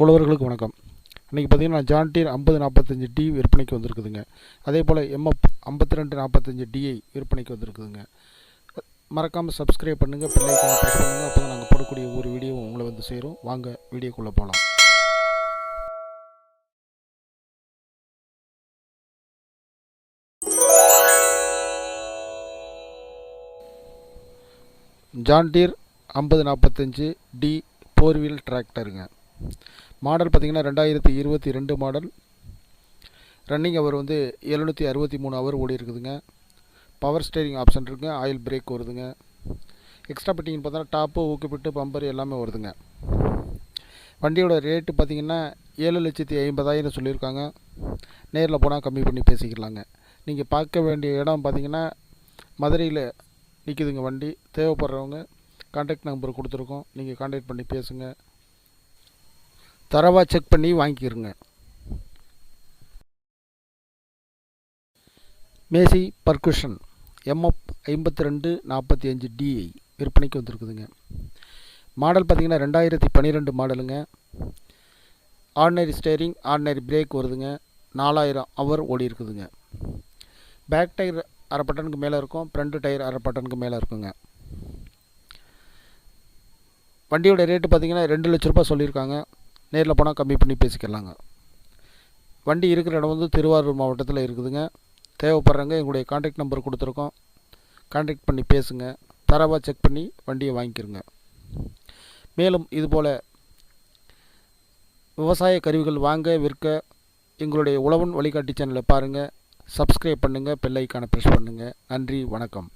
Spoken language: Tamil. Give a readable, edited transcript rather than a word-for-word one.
உழவர்களுக்கு வணக்கம். இன்றைக்கி பார்த்திங்கன்னா ஜான் டீர் 5045D விற்பனைக்கு வந்திருக்குதுங்க. அதே போல் MF 5245DI விற்பனைக்கு வந்திருக்குதுங்க. மறக்காமல் சப்ஸ்கிரைப் பண்ணுங்கள், பெல் ஐகானை ப்ரெஸ் பண்ணுங்கள். அப்போ தான் நாங்கள் போடக்கூடிய ஒரு வீடியோவும் உங்களை வந்து சேரும். வாங்க வீடியோக்குள்ளே போகலாம். ஜான் டீர் 5045D 4 வீல் டிராக்டருங்க. மாடல் பார்த்திங்கன்னா 2022 மாடல். ரன்னிங் அவர் வந்து 763 ஹவர் ஓடி இருக்குதுங்க. பவர் ஸ்டேரிங் ஆப்ஷன் இருக்குங்க. ஆயில் பிரேக் வருதுங்க. எக்ஸ்ட்ரா பெட்டிங்கன்னு பார்த்தா டாப்பு, ஊக்குப்பிட்டு, பம்பர் எல்லாமே வருதுங்க. வண்டியோட ரேட்டு பார்த்திங்கன்னா 7,50,000 சொல்லியிருக்காங்க. நேரில் போனால் கம்மி பண்ணி பேசிக்கலாங்க. நீங்கள் பார்க்க வேண்டிய இடம் பார்த்திங்கன்னா மதுரையில் நிற்கிதுங்க. வண்டி தேவைப்படுறவங்க கான்டாக்ட் நம்பர் கொடுத்துருக்கோம். நீங்கள் கான்டாக்ட் பண்ணி பேசுங்க. தரவாக செக் பண்ணி வாங்கிக்கிறங்க. மேசி பர்குஷன் MF 5245DI விற்பனைக்கு வந்திருக்குதுங்க. மாடல் பார்த்திங்கன்னா 2012 மாடலுங்க. ஆர்டினரி ஸ்டேரிங், ஆர்டினரி பிரேக் வருதுங்க. 4000 ஹவர் ஓடி இருக்குதுங்க. பேக் டயர் அரை பட்டனுக்கு மேலே இருக்கும், ஃப்ரண்ட் டயர் அரை பட்டனுக்கு மேலே இருக்குங்க. வண்டியோட ரேட்டு பார்த்திங்கன்னா 2 லட்ச ரூபா சொல்லியிருக்காங்க. நேரில் போனால் கம்மி பண்ணி பேசிக்கலாங்க. வண்டி இருக்கிற இடம் வந்து திருவாரூர் மாவட்டத்தில் இருக்குதுங்க. தேவைப்படுறவங்க எங்களுடைய கான்டாக்ட் நம்பர் கொடுத்துருக்கோம். கான்டாக்ட் பண்ணி பேசுங்க. தரவாக செக் பண்ணி வண்டியை வாங்கிக்கிறங்க. மேலும் இதுபோல் விவசாய கருவிகள் வாங்க விற்க எங்களுடைய உழவன் வழிகாட்டி சேனலை பாருங்கள். சப்ஸ்கிரைப் பண்ணுங்கள், பெல் ஐகானை ப்ரெஸ் பண்ணுங்கள். நன்றி, வணக்கம்.